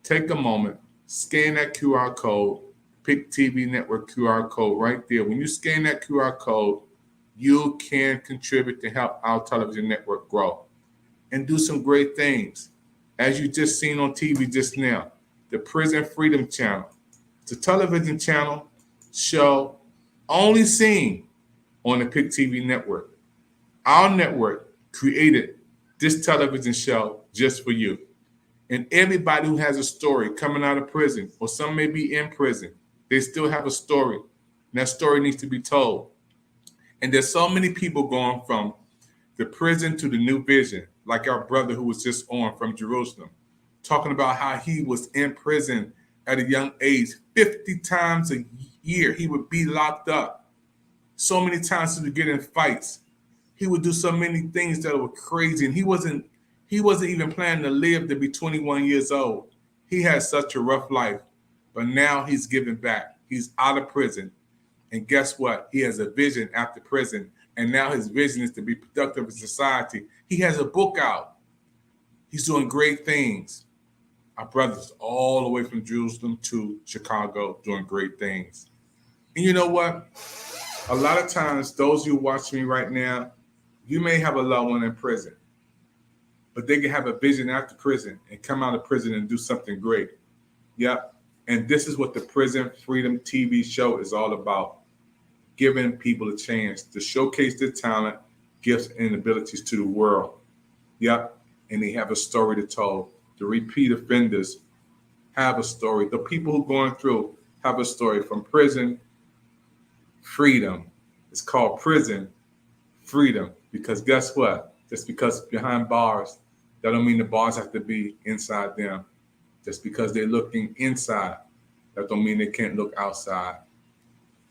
Take a moment, scan that QR code, Pick TV Network QR code right there. When you scan that QR code, you can contribute to help our television network grow and do some great things. As you just seen on TV just now, the Prison Freedom Channel. It's a television channel show only seen on the Pick TV Network. Our network created this television show just for you. And everybody who has a story coming out of prison, or some may be in prison, they still have a story. And that story needs to be told. And there's so many people going from the prison to the New Vision, like our brother who was just on from Jerusalem, talking about how he was in prison at a young age. 50 times a year he would be locked up. So many times he would get in fights. He would do so many things that were crazy. And he wasn't even planning to live to be 21 years old. He had such a rough life. But now he's giving back. He's out of prison. And guess what? He has a vision after prison. And now his vision is to be productive in society. He has a book out. He's doing great things. Our brothers all the way from Jerusalem to Chicago doing great things. And you know what? A lot of times, those you watching me right now, you may have a loved one in prison, but they can have a vision after prison and come out of prison and do something great. Yep. And this is what the Prison Freedom TV show is all about. Giving people a chance to showcase their talent, gifts, and abilities to the world. Yep. And they have a story to tell the repeat offenders have a story. The people who are going through have a story. From prison, freedom. It's called prison freedom because guess what? Just because behind bars, that don't mean the bars have to be inside them. Just because they're looking inside, that don't mean they can't look outside.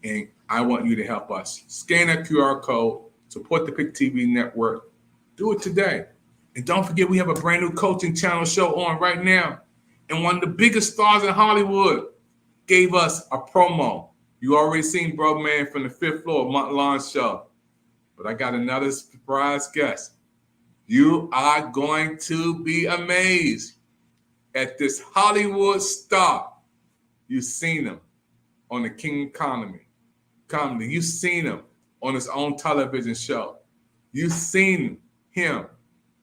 And I want you to help us. Scan that QR code, support the PIC TV network. Do it today. And don't forget, we have a brand new coaching channel show on right now. And one of the biggest stars in Hollywood gave us a promo. You already seen Bro Man from the 5th floor of Mont Lawn show. But I got another surprise guest. You are going to be amazed at this Hollywood star. You've seen him on the King Comedy. You've seen him on his own television show. You've seen him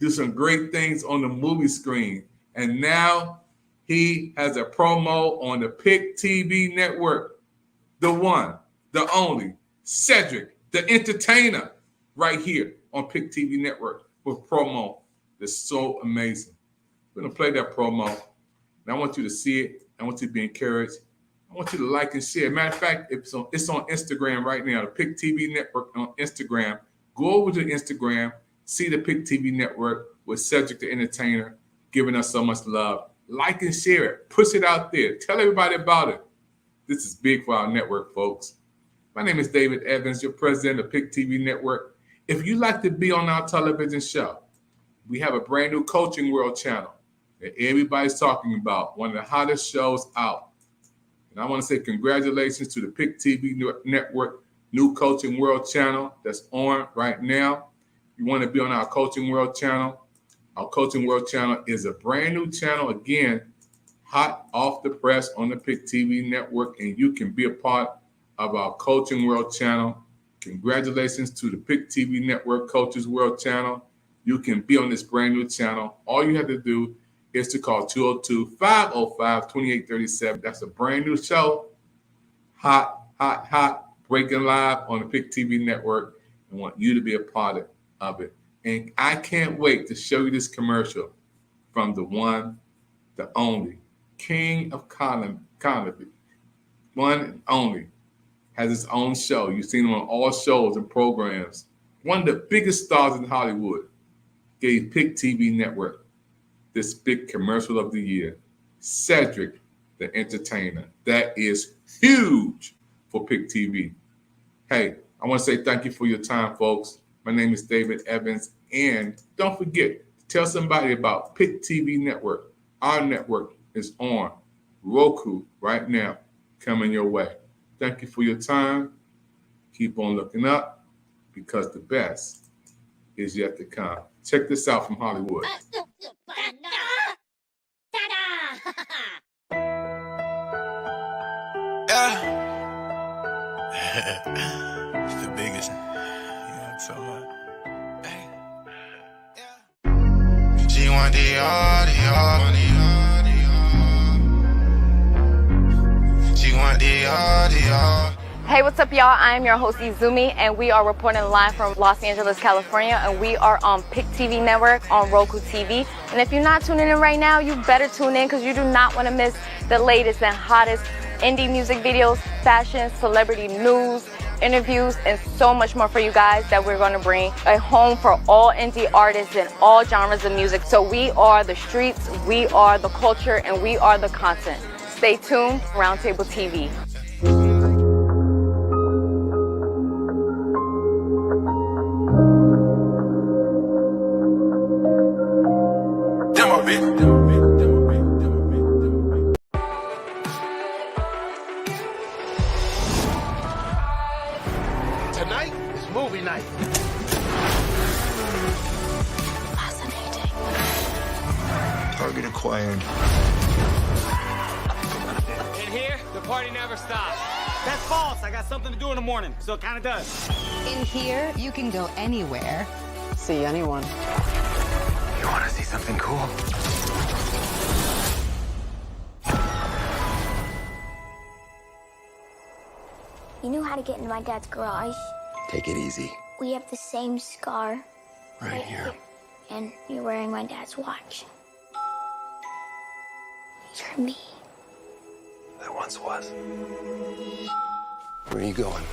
do some great things on the movie screen. And now he has a promo on the PIC TV network. The one, the only, Cedric, the entertainer, right here on PIC TV network with promo that's so amazing. We're going to play that promo. And I want you to see it. I want you to be encouraged. I want you to like and share. Matter of fact, it's on Instagram right now, the PIC TV network on Instagram. Go over to Instagram, see the PIC TV network with Cedric the entertainer giving us so much love. Like and share it. Push it out there. Tell everybody about it. This is big for our network, folks. My name is David Evans, your president of PIC TV network. If you'd like to be on our television show, we have a brand new Coaching World channel that everybody's talking about, one of the hottest shows out. And I want to say congratulations to the PIC TV network new Coaching World channel that's on right now. You want to be on our Coaching World channel. Our Coaching World channel is a brand new channel, again, hot off the press on the PIC TV network, and you can be a part of our Coaching World channel. Congratulations to the PIC TV network Coaches World channel. You can be on this brand new channel. All you have to do is to call 202-505-2837. That's a brand new show, hot, breaking live on the PIC TV network. I want you to be a part of it. And I can't wait to show you this commercial from the one, the only, King of Comedy, one and only, has his own show. You've seen him on all shows and programs. One of the biggest stars in Hollywood gave PIC TV network this big commercial of the year, Cedric the entertainer. That is huge for PIC TV. Hey, I want to say thank you for your time, folks. My name is David Evans. And don't forget, tell somebody about PIC TV network. Our network is on Roku right now, coming your way. Thank you for your time. Keep on looking up because the best is yet to come. Check this out from Hollywood. It's the biggest. Yeah, so hey. Yeah. G1 Dior. G1 Dior. Hey, what's up, y'all? I am your host, Izumi, and we are reporting live from Los Angeles, California, and we are on PIC TV Network on Roku TV. And if you're not tuning in right now, you better tune in because you do not want to miss the latest and hottest indie music videos, fashion, celebrity news, interviews, and so much more for you guys that we're going to bring a home for all indie artists and all genres of music. So we are the streets, we are the culture, and we are the content. Stay tuned, Roundtable TV. Tonight is movie night. Fascinating. Target acquired. In here, the party never stops. That's false. I got something to do in the morning, so it kind of does. In here, you can go anywhere. See anyone. You want to see something cool? You knew how to get into my dad's garage. Take it easy. We have the same scar. Right here. And you're wearing my dad's watch. You're me. There once was. Where are you going?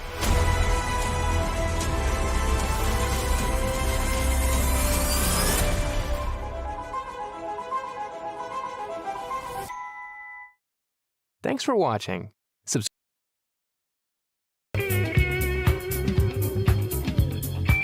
Thanks for watching.